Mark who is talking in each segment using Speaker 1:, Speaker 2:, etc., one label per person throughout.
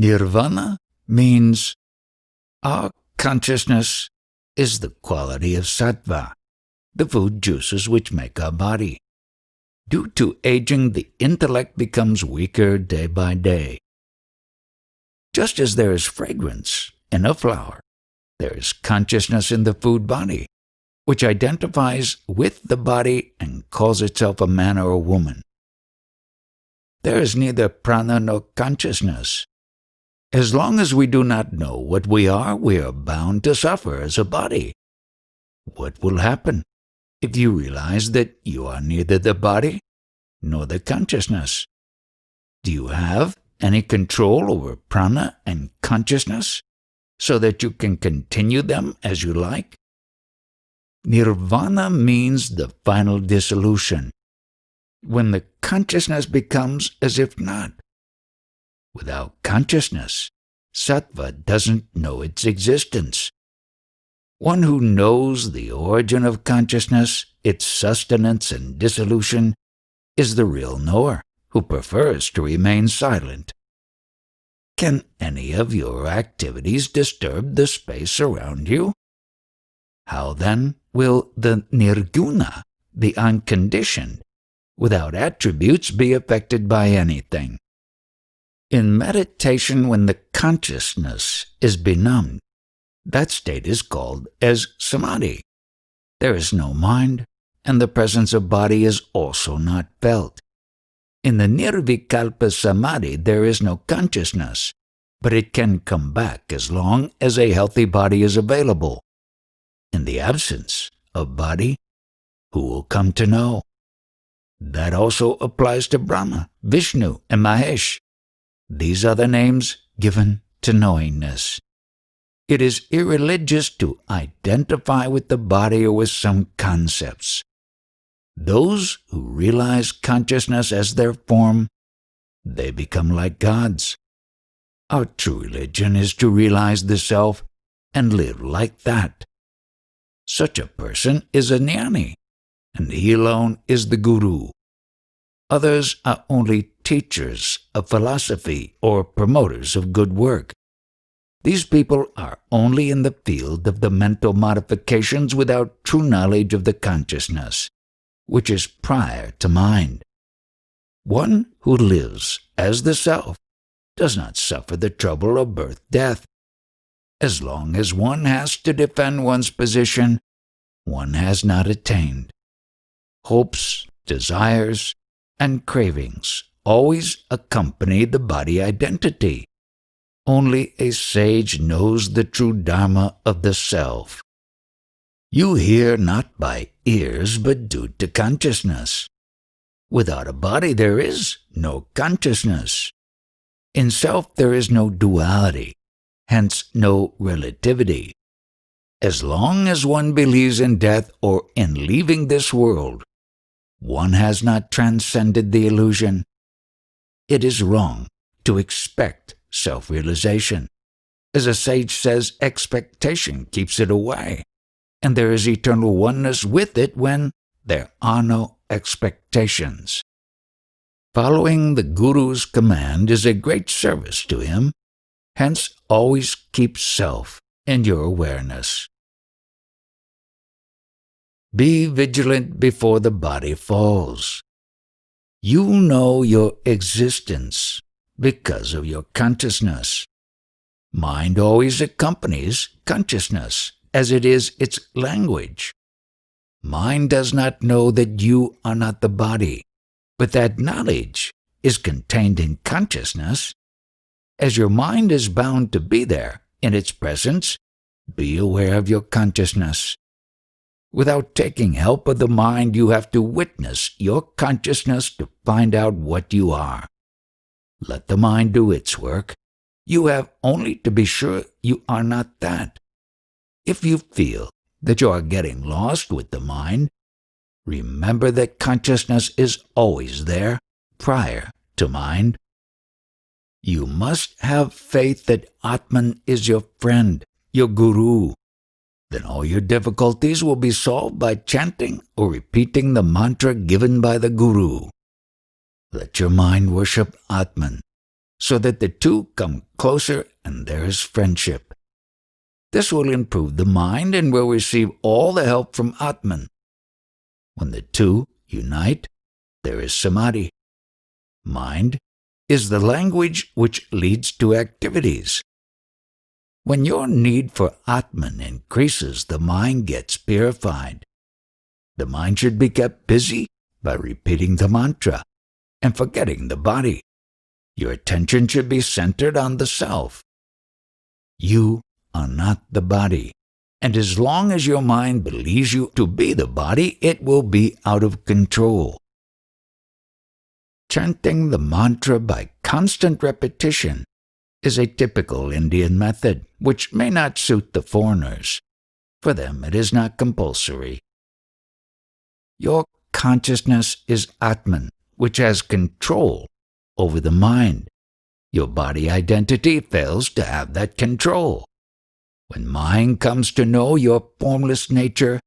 Speaker 1: Nirvana means our consciousness is the quality of sattva, the food juices which make our body. Due to aging, the intellect becomes weaker day by day. Just as there is fragrance in a flower, there is consciousness in the food body, which identifies with the body and calls itself a man or a woman. There is neither prana nor consciousness. As long as we do not know what we are bound to suffer as a body. What will happen if you realize that you are neither the body nor the consciousness? Do you have any control over prana and consciousness so that you can continue them as you like? Nirvana means the final dissolution, when the consciousness becomes as if not. Without consciousness, sattva doesn't know its existence. One who knows the origin of consciousness, its sustenance and dissolution, is the real knower who prefers to remain silent. Can any of your activities disturb the space around you? How then will the nirguna, the unconditioned, without attributes, be affected by anything? In meditation, when the consciousness is benumbed, that state is called as samadhi. There is no mind, and the presence of body is also not felt. In the nirvikalpa samadhi, there is no consciousness, but it can come back as long as a healthy body is available. In the absence of body, who will come to know? That also applies to Brahma, Vishnu, and Mahesh. These are the names given to knowingness. It is irreligious to identify with the body or with some concepts. Those who realize consciousness as their form, they become like gods. Our true religion is to realize the self and live like that. Such a person is a jnani, and he alone is the guru. Others are only teachers of philosophy or promoters of good work. These people are only in the field of the mental modifications without true knowledge of the consciousness, which is prior to mind. One who lives as the self does not suffer the trouble of birth-death. As long as one has to defend one's position, one has not attained. Hopes, desires, and cravings always accompany the body identity. Only a sage knows the true dharma of the self. You hear not by ears, but due to consciousness. Without a body there is no consciousness. In self there is no duality, hence no relativity. As long as one believes in death or in leaving this world, one has not transcended the illusion. It is wrong to expect self-realization. As a sage says, expectation keeps it away, and there is eternal oneness with it when there are no expectations. Following the Guru's command is a great service to him, hence always keep self in your awareness. Be vigilant before the body falls. You know your existence because of your consciousness. Mind always accompanies consciousness, as it is its language. Mind does not know that you are not the body, but that knowledge is contained in consciousness. As your mind is bound to be there in its presence, be aware of your consciousness. Without taking help of the mind, you have to witness your consciousness to find out what you are. Let the mind do its work. You have only to be sure you are not that. If you feel that you are getting lost with the mind, remember that consciousness is always there prior to mind. You must have faith that Atman is your friend, your guru. Then all your difficulties will be solved by chanting or repeating the mantra given by the Guru. Let your mind worship Atman, so that the two come closer and there is friendship. This will improve the mind and will receive all the help from Atman. When the two unite, there is samadhi. Mind is the language which leads to activities. When your need for Atman increases, the mind gets purified. The mind should be kept busy by repeating the mantra and forgetting the body. Your attention should be centered on the self. You are not the body, and as long as your mind believes you to be the body, it will be out of control. Chanting the mantra by constant repetition is a typical Indian method, which may not suit the foreigners. For them, it is not compulsory. Your consciousness is Atman, which has control over the mind. Your body identity fails to have that control. When mind comes to know your formless nature,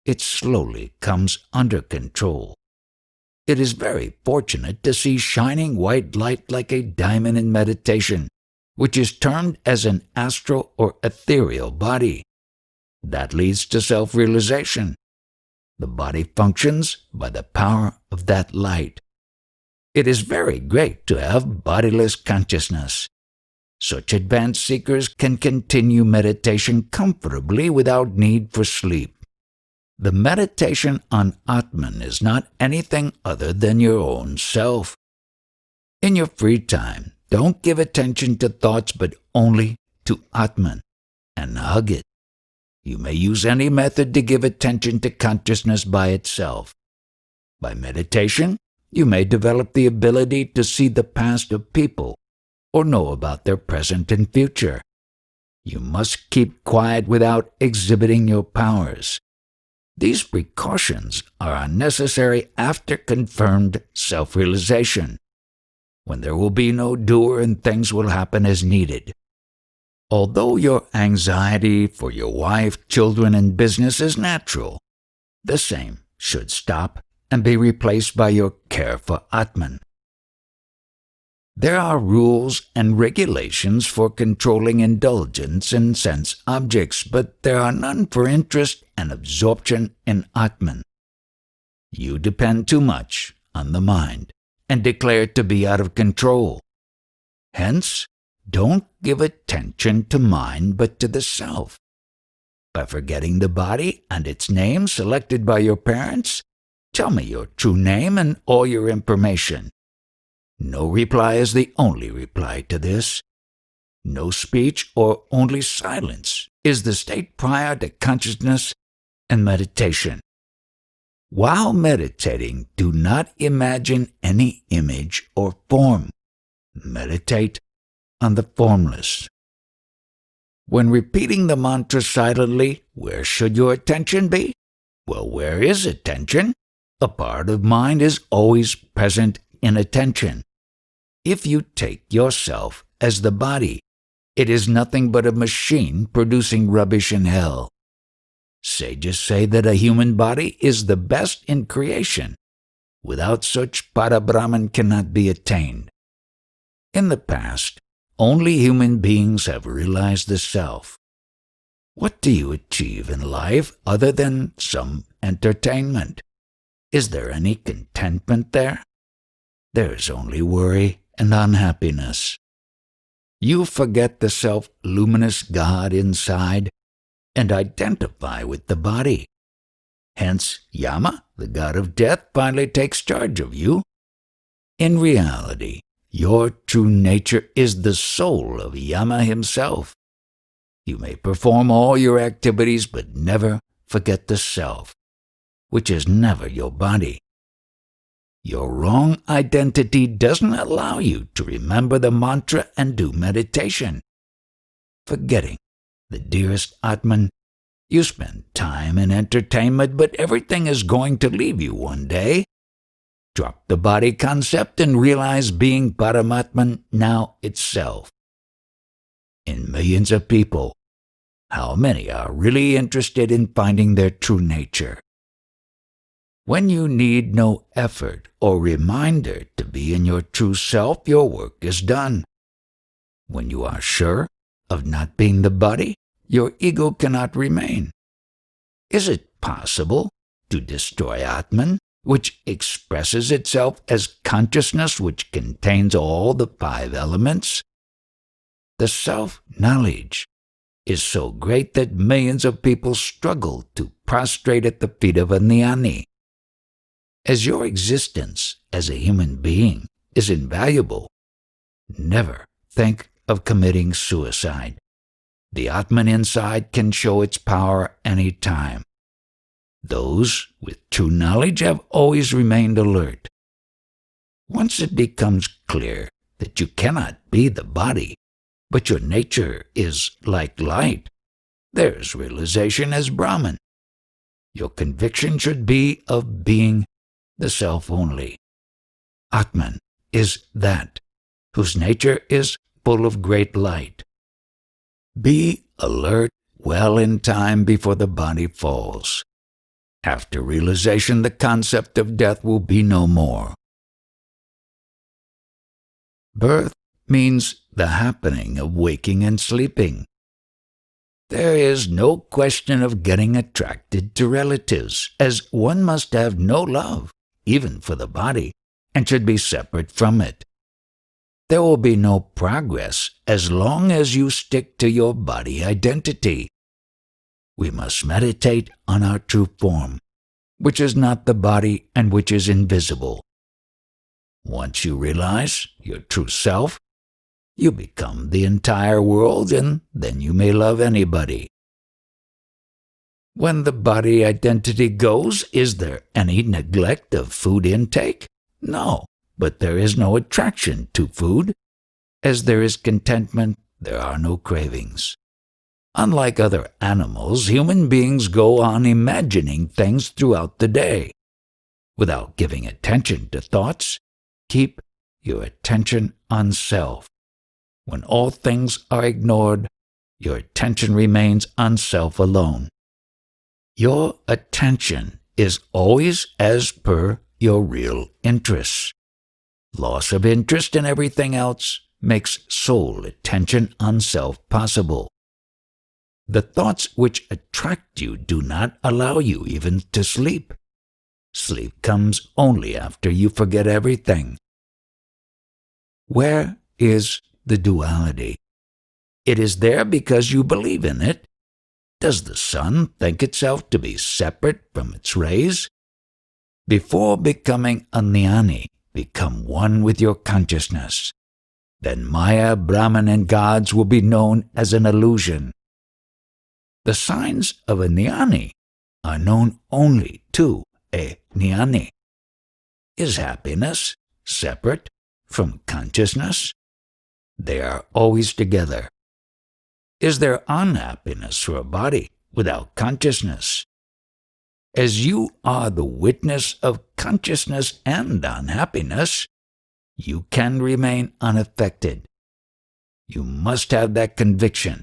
Speaker 1: it slowly comes under control. It is very fortunate to see shining white light like a diamond in meditation, which is termed as an astral or ethereal body. That leads to self-realization. The body functions by the power of that light. It is very great to have bodiless consciousness. Such advanced seekers can continue meditation comfortably without need for sleep. The meditation on Atman is not anything other than your own self. In your free time, don't give attention to thoughts but only to Atman and hug it. You may use any method to give attention to consciousness by itself. By meditation, you may develop the ability to see the past of people or know about their present and future. You must keep quiet without exhibiting your powers. These precautions are unnecessary after confirmed self-realization, when there will be no doer and things will happen as needed. Although your anxiety for your wife, children, and business is natural, the same should stop and be replaced by your care for Atman. There are rules and regulations for controlling indulgence in sense objects, but there are none for interest and absorption in Atman. You depend too much on the mind and declare it to be out of control. Hence, don't give attention to mind but to the self. By forgetting the body and its name selected by your parents, tell me your true name and all your information. No reply is the only reply to this. No speech or only silence is the state prior to consciousness and meditation. While meditating, do not imagine any image or form. Meditate on the formless. When repeating the mantra silently, where should your attention be? Well, where is attention? A part of mind is always present in attention. If you take yourself as the body, it is nothing but a machine producing rubbish in hell. Sages say that a human body is the best in creation. Without such, Parabrahman cannot be attained. In the past, only human beings have realized the self. What do you achieve in life other than some entertainment? Is there any contentment there? There is only worry and unhappiness. You forget the self-luminous God inside and identify with the body. Hence, Yama, the god of death, finally takes charge of you. In reality, your true nature is the soul of Yama himself. You may perform all your activities but never forget the self, which is never your body. Your wrong identity doesn't allow you to remember the mantra and do meditation. Forgetting the dearest Atman, you spend time in entertainment, but everything is going to leave you one day. Drop the body concept and realize being Paramatman now itself. In millions of people, how many are really interested in finding their true nature? When you need no effort or reminder to be in your true self, your work is done. When you are sure of not being the body, your ego cannot remain. Is it possible to destroy Atman, which expresses itself as consciousness which contains all the 5 elements? The self-knowledge is so great that millions of people struggle to prostrate at the feet of a jnani. As your existence as a human being is invaluable, never think of committing suicide. The Atman inside can show its power any time. Those with true knowledge have always remained alert. Once it becomes clear that you cannot be the body, but your nature is like light, there is realization as Brahman. Your conviction should be of being the self only. Atman is that whose nature is full of great light. Be alert well in time before the body falls. After realization, the concept of death will be no more. Birth means the happening of waking and sleeping. There is no question of getting attracted to relatives, as one must have no love, even for the body, and should be separate from it. There will be no progress as long as you stick to your body identity. We must meditate on our true form, which is not the body and which is invisible. Once you realize your true self, you become the entire world, and then you may love anybody. When the body identity goes, is there any neglect of food intake? No, but there is no attraction to food. As there is contentment, there are no cravings. Unlike other animals, human beings go on imagining things throughout the day. Without giving attention to thoughts, keep your attention on self. When all things are ignored, your attention remains on self alone. Your attention is always as per your real interests. Loss of interest in everything else makes sole attention on self possible. The thoughts which attract you do not allow you even to sleep. Sleep comes only after you forget everything. Where is the duality? It is there because you believe in it. Does the sun think itself to be separate from its rays? Before becoming a jnani, become one with your consciousness. Then Maya, Brahman, and gods will be known as an illusion. The signs of a jnani are known only to a jnani. Is happiness separate from consciousness? They are always together. Is there unhappiness for a body without consciousness? As you are the witness of consciousness and unhappiness, you can remain unaffected. You must have that conviction.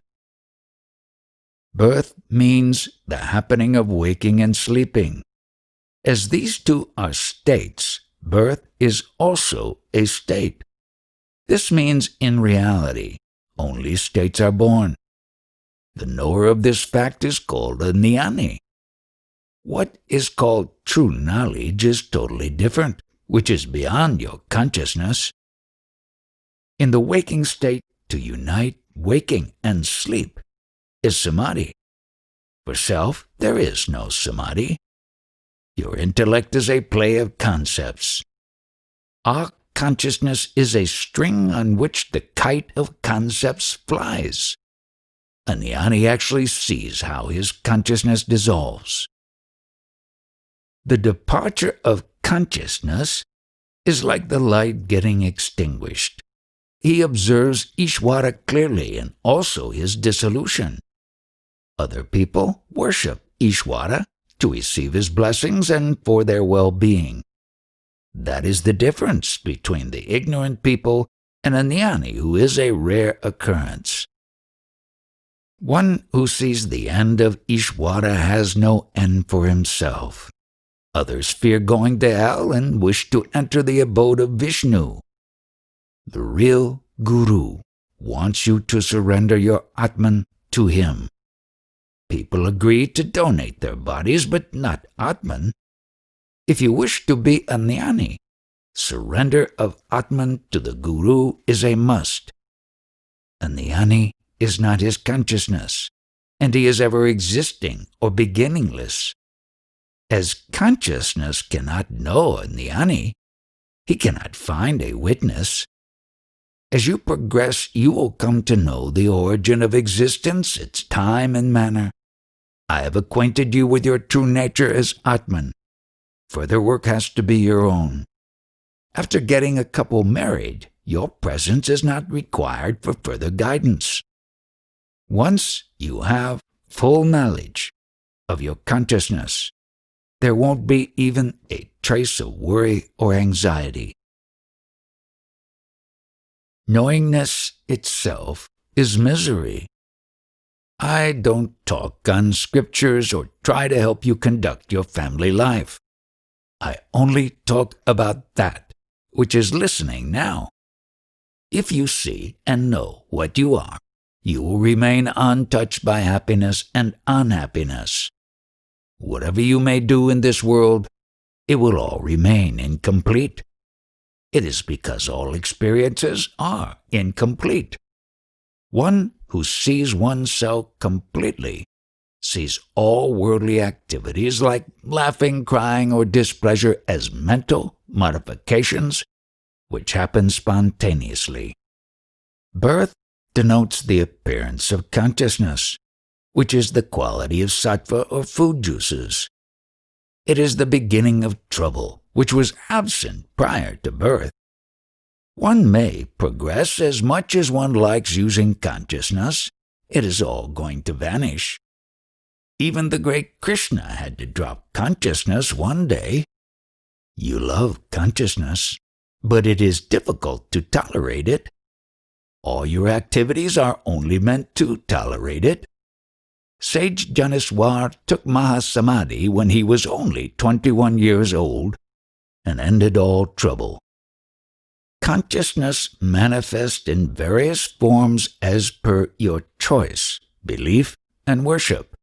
Speaker 1: Birth means the happening of waking and sleeping. As these two are states, birth is also a state. This means in reality, only states are born. The knower of this fact is called a jnani. What is called true knowledge is totally different, which is beyond your consciousness. In the waking state, to unite waking and sleep is samadhi. For self, there is no samadhi. Your intellect is a play of concepts. Our consciousness is a string on which the kite of concepts flies. A jnani actually sees how his consciousness dissolves. The departure of consciousness is like the light getting extinguished. He observes Ishvara clearly and also his dissolution. Other people worship Ishvara to receive his blessings and for their well-being. That is the difference between the ignorant people and a jnani who is a rare occurrence. One who sees the end of Ishvara has no end for himself. Others fear going to hell and wish to enter the abode of Vishnu. The real Guru wants you to surrender your Atman to him. People agree to donate their bodies, but not Atman. If you wish to be a jnani, surrender of Atman to the Guru is a must. A jnani is not his consciousness, and he is ever existing or beginningless. As consciousness cannot know a jnani, he cannot find a witness. As you progress, you will come to know the origin of existence, its time and manner. I have acquainted you with your true nature as Atman. Further work has to be your own. After getting a couple married, your presence is not required for further guidance. Once you have full knowledge of your consciousness, there won't be even a trace of worry or anxiety. Knowingness itself is misery. I don't talk on scriptures or try to help you conduct your family life. I only talk about that which is listening now. If you see and know what you are, you will remain untouched by happiness and unhappiness. Whatever you may do in this world, it will all remain incomplete. It is because all experiences are incomplete. One who sees oneself completely sees all worldly activities like laughing, crying, or displeasure as mental modifications which happen spontaneously. Birth denotes the appearance of consciousness, which is the quality of sattva or food juices. It is the beginning of trouble, which was absent prior to birth. One may progress as much as one likes using consciousness. It is all going to vanish. Even the great Krishna had to drop consciousness one day. You love consciousness, but it is difficult to tolerate it. All your activities are only meant to tolerate it. Sage Janiswar took Mahasamadhi when he was only 21 years old and ended all trouble. Consciousness manifests in various forms as per your choice, belief, and worship.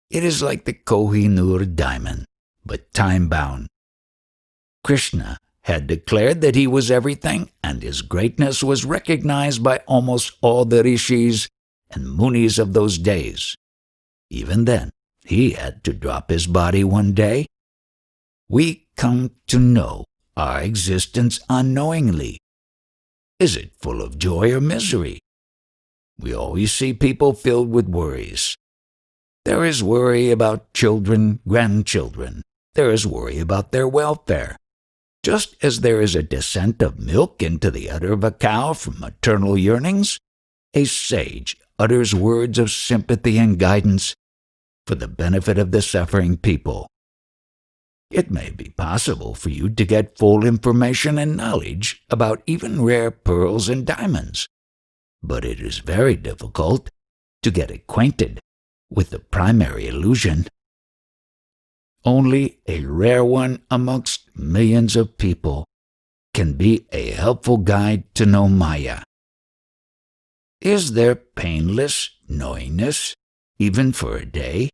Speaker 1: It is like the Kohinoor diamond, but time-bound. Krishna had declared that he was everything, and his greatness was recognized by almost all the rishis and munis of those days. Even then, he had to drop his body one day. We come to know our existence unknowingly. Is it full of joy or misery? We always see people filled with worries. There is worry about children, grandchildren. There is worry about their welfare. Just as there is a descent of milk into the udder of a cow from maternal yearnings, a sage utters words of sympathy and guidance for the benefit of the suffering people. It may be possible for you to get full information and knowledge about even rare pearls and diamonds, but it is very difficult to get acquainted with the primary illusion. Only a rare one amongst millions of people can be a helpful guide to know Maya. Is there painless knowingness, even for a day?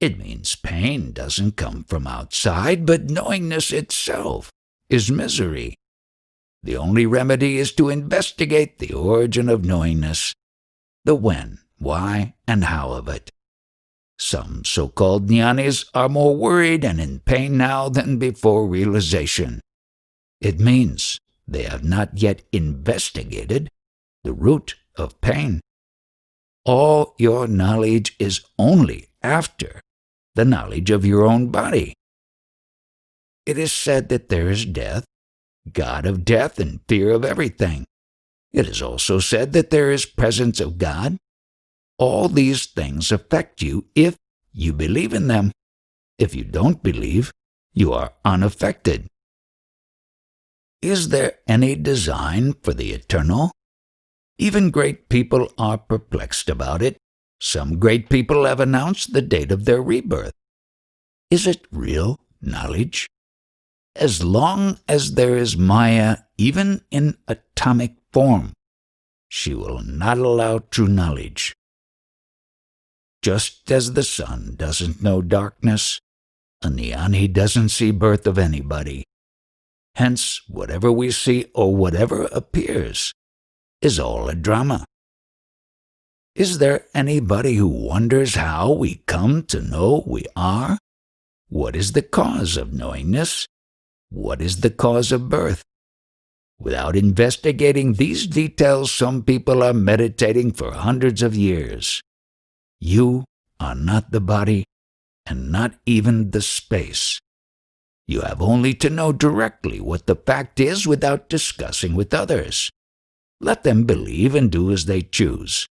Speaker 1: It means pain doesn't come from outside, but knowingness itself is misery. The only remedy is to investigate the origin of knowingness, the when, why, and how of it. Some so-called jnanis are more worried and in pain now than before realization. It means they have not yet investigated the root of pain. All your knowledge is only after the knowledge of your own body. It is said that there is death, God of death and fear of everything. It is also said that there is presence of God. All these things affect you if you believe in them. If you don't believe, you are unaffected. Is there any design for the eternal? Even great people are perplexed about it. Some great people have announced the date of their rebirth. Is it real knowledge. As long as there is Maya, even in atomic form, she will not allow true knowledge. Just as the sun doesn't know darkness, a jnani doesn't see birth of anybody. Hence, whatever we see or whatever appears is all a drama. Is there anybody who wonders how we come to know we are? What is the cause of knowingness? What is the cause of birth? Without investigating these details, some people are meditating for hundreds of years. You are not the body and not even the space. You have only to know directly what the fact is without discussing with others. Let them believe and do as they choose.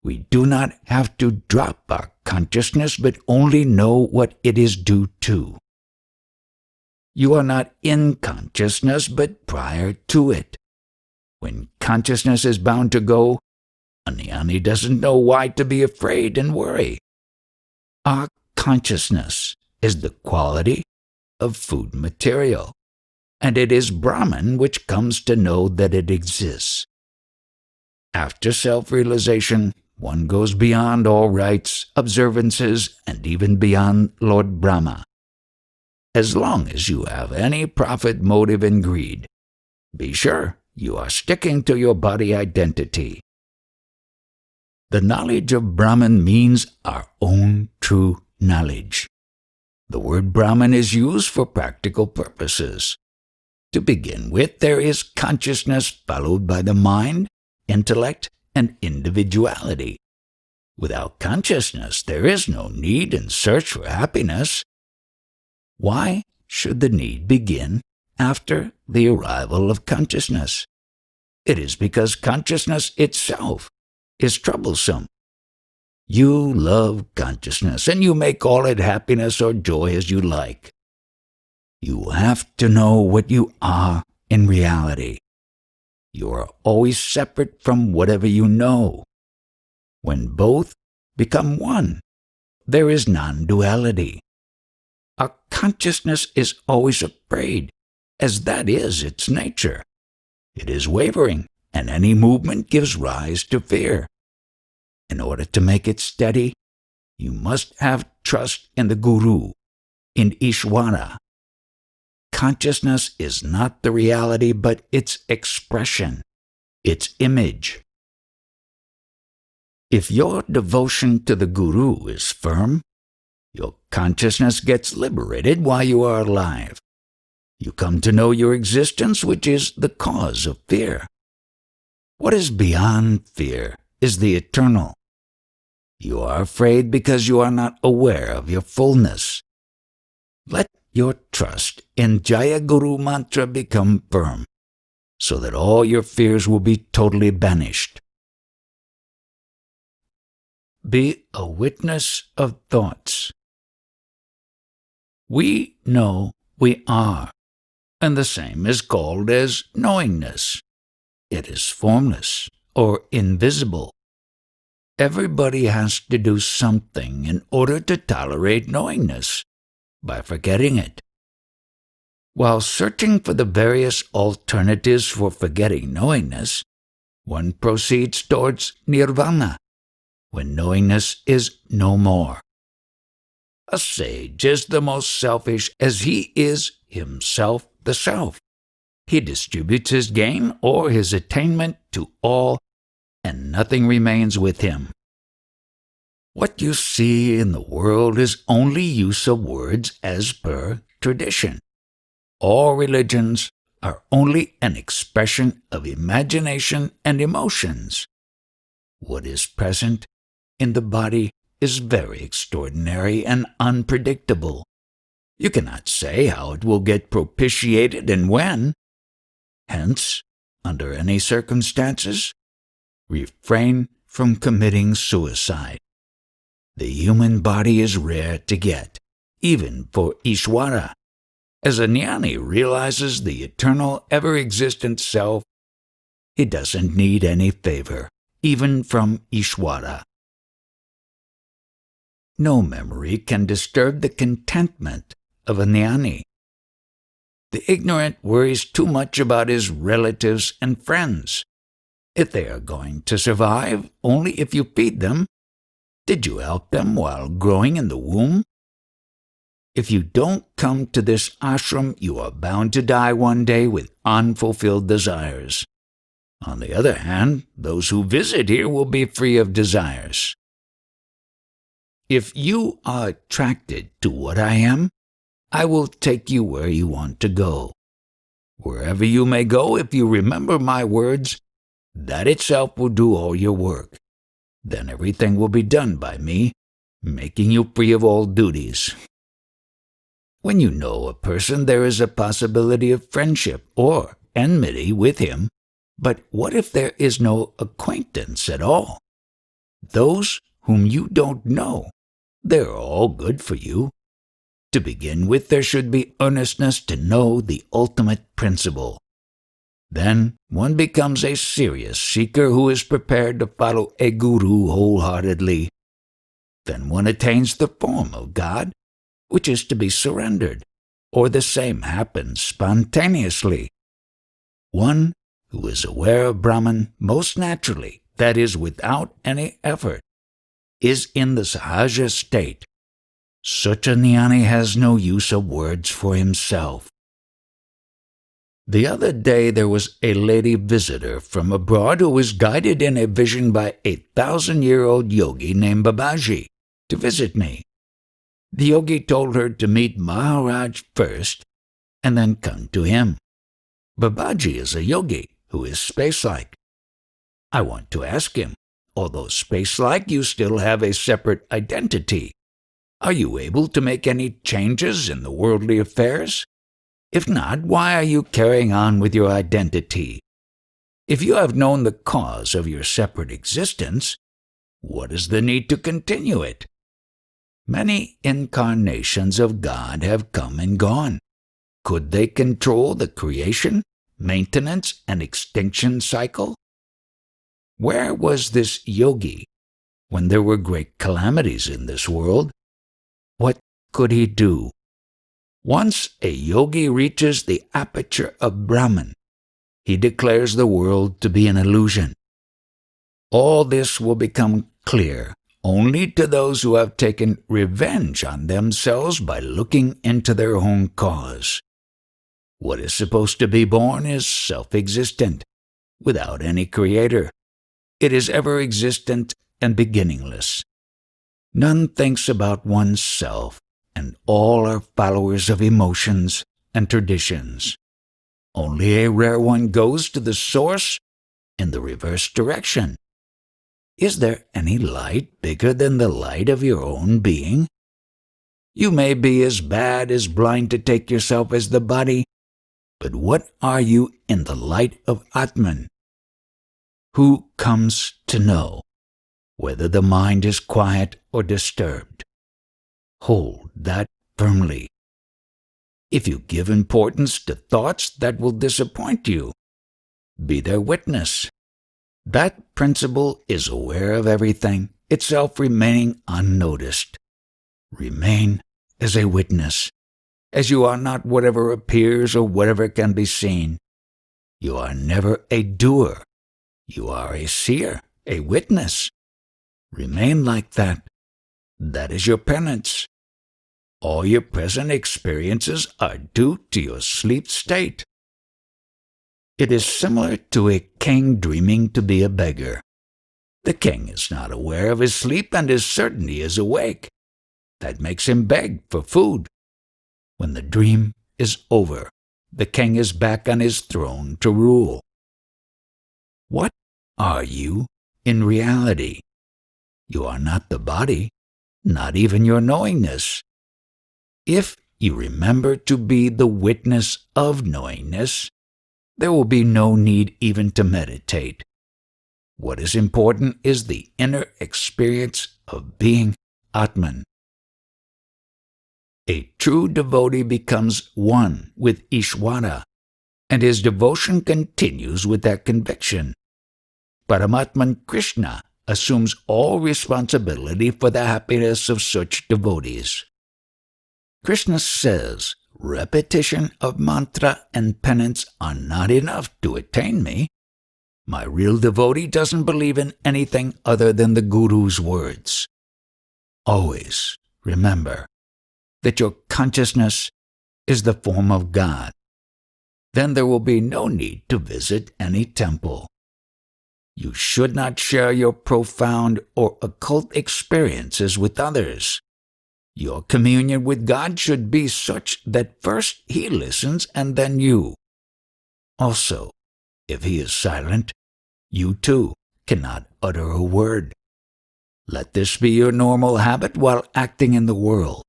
Speaker 1: We do not have to drop our consciousness, but only know what it is due to. You are not in consciousness, but prior to it. When consciousness is bound to go, a jnani doesn't know why to be afraid and worry. Our consciousness is the quality of food material, and it is Brahman which comes to know that it exists. After self-realization, one goes beyond all rites, observances, and even beyond Lord Brahma. As long as you have any profit motive and greed, be sure you are sticking to your body identity. The knowledge of Brahman means our own true knowledge. The word Brahman is used for practical purposes. To begin with, there is consciousness followed by the mind, intellect, and individuality. Without consciousness, there is no need and search for happiness. Why should the need begin after the arrival of consciousness? It is because consciousness itself is troublesome. You love consciousness, and you may call it happiness or joy as you like. You have to know what you are in reality. You are always separate from whatever you know. When both become one, there is non-duality. Our consciousness is always afraid, as that is its nature. It is wavering, and any movement gives rise to fear. In order to make it steady, you must have trust in the Guru, in Ishvara. Consciousness is not the reality, but its expression, its image. If your devotion to the Guru is firm, your consciousness gets liberated while you are alive. You come to know your existence, which is the cause of fear. What is beyond fear is the eternal. You are afraid because you are not aware of your fullness. Let your trust in Jaya Guru mantra become firm, so that all your fears will be totally banished. Be a witness of thoughts. We know we are, and the same is called as knowingness. It is formless or invisible. Everybody has to do something in order to tolerate knowingness by forgetting it. While searching for the various alternatives for forgetting knowingness, one proceeds towards Nirvana, when knowingness is no more. A sage is the most selfish, as he is himself the self. He distributes his gain or his attainment to all, and nothing remains with him. What you see in the world is only use of words as per tradition. All religions are only an expression of imagination and emotions. What is present in the body is very extraordinary and unpredictable. You cannot say how it will get propitiated and when. Hence, under any circumstances, refrain from committing suicide. The human body is rare to get, even for Ishvara. As a jnani realizes the eternal, ever-existent self, he doesn't need any favor, even from Ishvara. No memory can disturb the contentment of a jnani. The ignorant worries too much about his relatives and friends. If they are going to survive only if you feed them, did you help them while growing in the womb? If you don't come to this ashram, you are bound to die one day with unfulfilled desires. On the other hand, those who visit here will be free of desires. If you are attracted to what I am, I will take you where you want to go. Wherever you may go, if you remember my words, that itself will do all your work. Then everything will be done by me, making you free of all duties. When you know a person, there is a possibility of friendship or enmity with him, but what if there is no acquaintance at all? Those whom you don't know, they're all good for you. To begin with, there should be earnestness to know the ultimate principle. Then one becomes a serious seeker who is prepared to follow a guru wholeheartedly. Then one attains the form of God, which is to be surrendered, or the same happens spontaneously. One who is aware of Brahman most naturally, that is, without any effort, is in the sahaja state. Such a jnani has no use of words for himself. The other day there was a lady visitor from abroad who was guided in a vision by a 1,000-year-old yogi named Babaji to visit me. The yogi told her to meet Maharaj first and then come to him. Babaji is a yogi who is space-like. I want to ask him, although space-like, you still have a separate identity. Are you able to make any changes in the worldly affairs? If not, why are you carrying on with your identity? If you have known the cause of your separate existence, what is the need to continue it? Many incarnations of God have come and gone. Could they control the creation, maintenance, and extinction cycle? Where was this yogi when there were great calamities in this world? What could he do? Once a yogi reaches the aperture of Brahman, he declares the world to be an illusion. All this will become clear only to those who have taken revenge on themselves by looking into their own cause. What is supposed to be born is self-existent, without any creator. It is ever-existent and beginningless. None thinks about oneself, and all are followers of emotions and traditions. Only a rare one goes to the source in the reverse direction. Is there any light bigger than the light of your own being? You may be as bad as blind to take yourself as the body, but what are you in the light of Atman? Who comes to know whether the mind is quiet or disturbed? Hold that firmly. If you give importance to thoughts that will disappoint you, be their witness. That principle is aware of everything, itself remaining unnoticed. Remain as a witness, as you are not whatever appears or whatever can be seen. You are never a doer. You are a seer, a witness. Remain like that. That is your penance. All your present experiences are due to your sleep state. It is similar to a king dreaming to be a beggar. The king is not aware of his sleep and is certain he is awake. That makes him beg for food. When the dream is over, the king is back on his throne to rule. What are you in reality? You are not the body, not even your knowingness. If you remember to be the witness of knowingness, there will be no need even to meditate. What is important is the inner experience of being Atman. A true devotee becomes one with Ishvara, and his devotion continues with that conviction. Paramatman Krishna assumes all responsibility for the happiness of such devotees. Krishna says repetition of mantra and penance are not enough to attain me. My real devotee doesn't believe in anything other than the Guru's words. Always remember that your consciousness is the form of God. Then there will be no need to visit any temple. You should not share your profound or occult experiences with others. Your communion with God should be such that first He listens and then you. Also, if He is silent, you too cannot utter a word. Let this be your normal habit while acting in the world.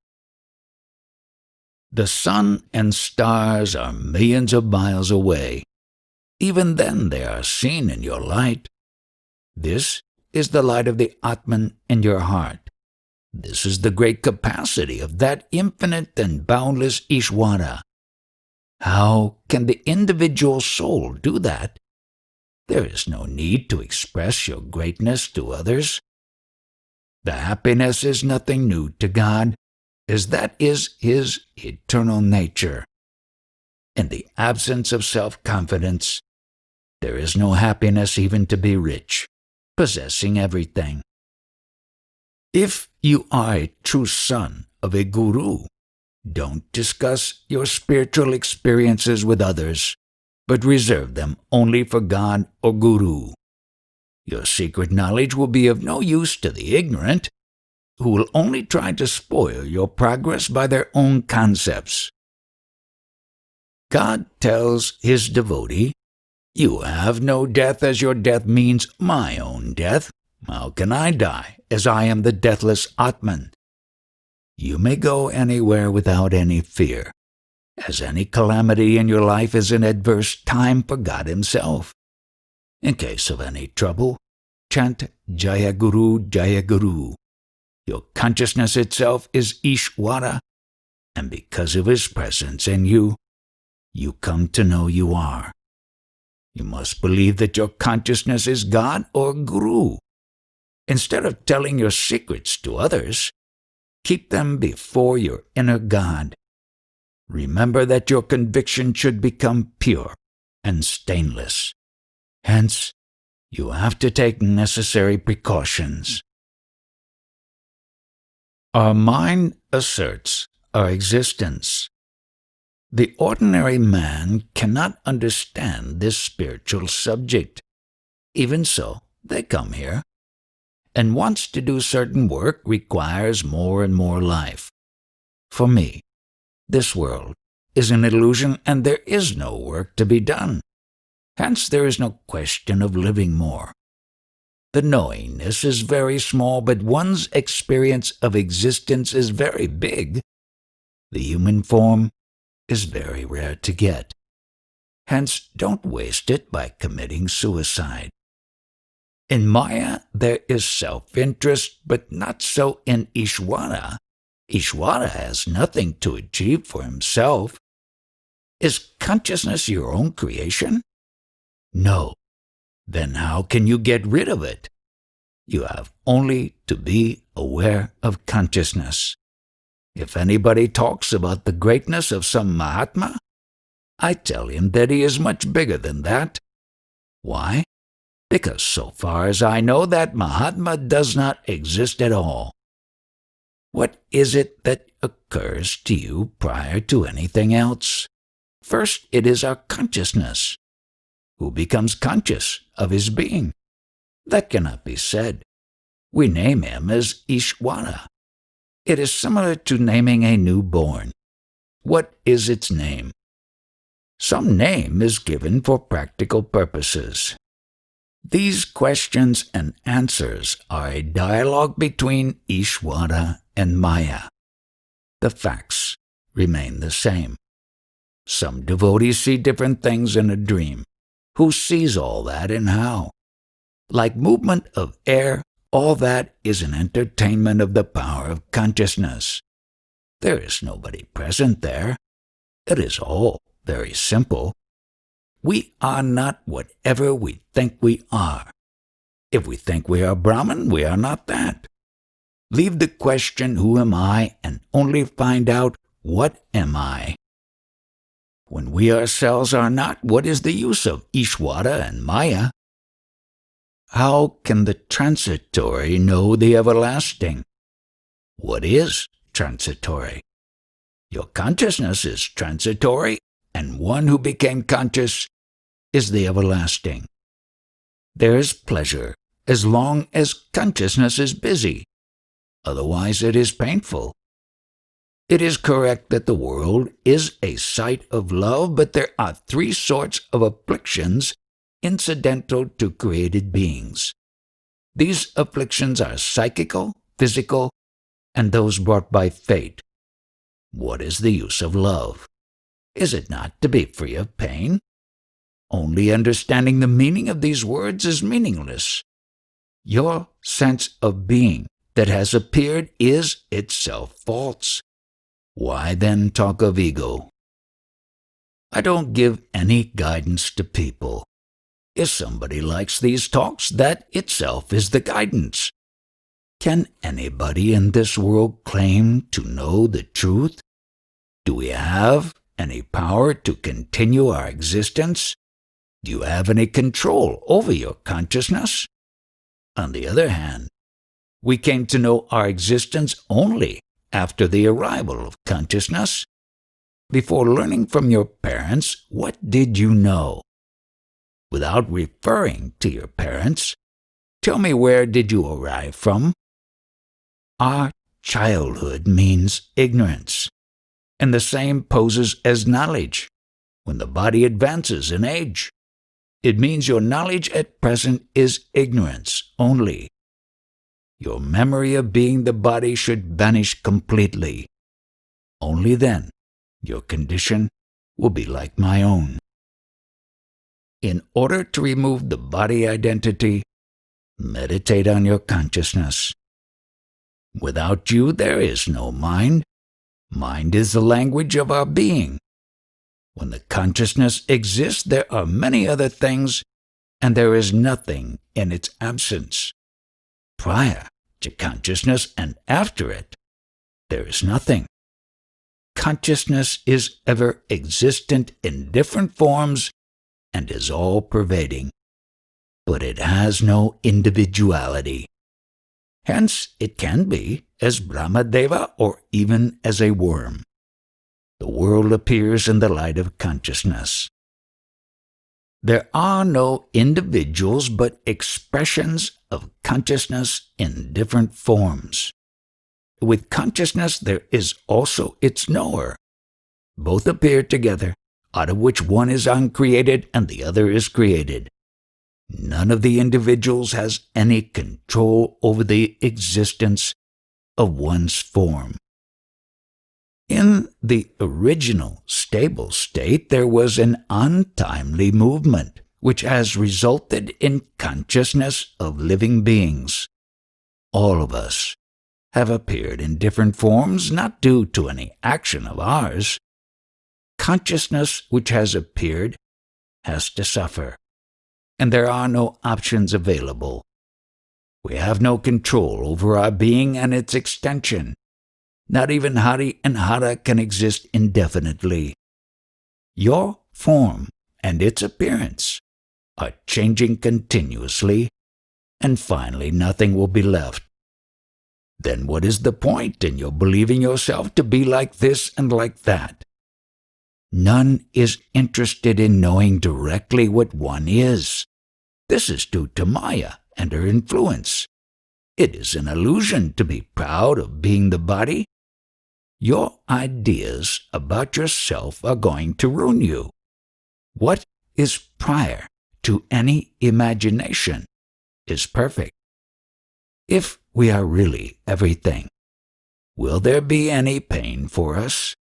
Speaker 1: The sun and stars are millions of miles away. Even then they are seen in your light. This is the light of the Atman in your heart. This is the great capacity of that infinite and boundless Ishvara. How can the individual soul do that? There is no need to express your greatness to others. The happiness is nothing new to God, as that is His eternal nature. In the absence of self-confidence, there is no happiness even to be rich, possessing everything. If you are a true son of a guru, don't discuss your spiritual experiences with others, but reserve them only for God or Guru. Your secret knowledge will be of no use to the ignorant, who will only try to spoil your progress by their own concepts. God tells His devotee, "You have no death, as your death means my own death. How can I die, as I am the deathless Atman? You may go anywhere without any fear, as any calamity in your life is an adverse time for God Himself. In case of any trouble, chant Jaya Guru, Jaya Guru. Your consciousness itself is Ishvara, and because of His presence in you, you come to know you are. You must believe that your consciousness is God or Guru. Instead of telling your secrets to others, keep them before your inner God. Remember that your conviction should become pure and stainless. Hence, you have to take necessary precautions. Our mind asserts our existence. The ordinary man cannot understand this spiritual subject. Even so, they come here, and wants to do certain work requires more and more life. For me, this world is an illusion and there is no work to be done. Hence there is no question of living more. The knowingness is very small, but one's experience of existence is very big. The human form is very rare to get. Hence don't waste it by committing suicide. In Maya, there is self-interest, but not so in Ishvara. Ishvara has nothing to achieve for himself. Is consciousness your own creation? No. Then how can you get rid of it? You have only to be aware of consciousness. If anybody talks about the greatness of some Mahatma, I tell him that he is much bigger than that. Why? Because so far as I know, that Mahatma does not exist at all. What is it that occurs to you prior to anything else? First, it is our consciousness. Who becomes conscious of his being? That cannot be said. We name him as Ishvara. It is similar to naming a newborn. What is its name? Some name is given for practical purposes. These questions and answers are a dialogue between Ishvara and Maya. The facts remain the same. Some devotees see different things in a dream. Who sees all that and how? Like movement of air, all that is an entertainment of the power of consciousness. There is nobody present there. It is all very simple. We are not whatever we think we are. If we think we are Brahman, we are not that. Leave the question, who am I, and only find out what am I? When we ourselves are not, what is the use of Ishvara and Maya? How can the transitory know the everlasting? What is transitory? Your consciousness is transitory, and one who became conscious is the everlasting. There is pleasure as long as consciousness is busy. Otherwise it is painful. It is correct that the world is a site of love, but there are three sorts of afflictions incidental to created beings. These afflictions are psychical, physical, and those brought by fate. What is the use of love? Is it not to be free of pain? Only understanding the meaning of these words is meaningless. Your sense of being that has appeared is itself false. Why then talk of ego? I don't give any guidance to people. If somebody likes these talks, that itself is the guidance. Can anybody in this world claim to know the truth? Do we have any power to continue our existence? Do you have any control over your consciousness? On the other hand, we came to know our existence only after the arrival of consciousness. Before learning from your parents, what did you know? Without referring to your parents, tell me, where did you arrive from? Our childhood means ignorance, and the same poses as knowledge. When the body advances in age, it means your knowledge at present is ignorance only. Your memory of being the body should vanish completely. Only then your condition will be like my own. In order to remove the body identity, meditate on your consciousness. Without you, there is no mind. Mind is the language of our being. When the consciousness exists, there are many other things, and there is nothing in its absence. Prior to consciousness and after it, there is nothing. Consciousness is ever existent in different forms and is all-pervading, but it has no individuality. Hence, it can be as Brahmadeva or even as a worm. The world appears in the light of consciousness. There are no individuals but expressions of consciousness in different forms. With consciousness there is also its knower. Both appear together, out of which one is uncreated and the other is created. None of the individuals has any control over the existence of one's form. In the original stable state, there was an untimely movement, which has resulted in consciousness of living beings. All of us have appeared in different forms, not due to any action of ours. Consciousness which has appeared has to suffer, and there are no options available. We have no control over our being and its extension. Not even Hari and Hara can exist indefinitely. Your form and its appearance are changing continuously, and finally nothing will be left. Then what is the point in your believing yourself to be like this and like that? None is interested in knowing directly what one is. This is due to Maya and her influence. It is an illusion to be proud of being the body. Your ideas about yourself are going to ruin you. What is prior to any imagination is perfect. If we are really everything, will there be any pain for us?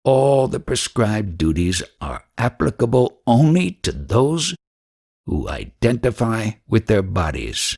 Speaker 1: All the prescribed duties are applicable only to those who identify with their bodies.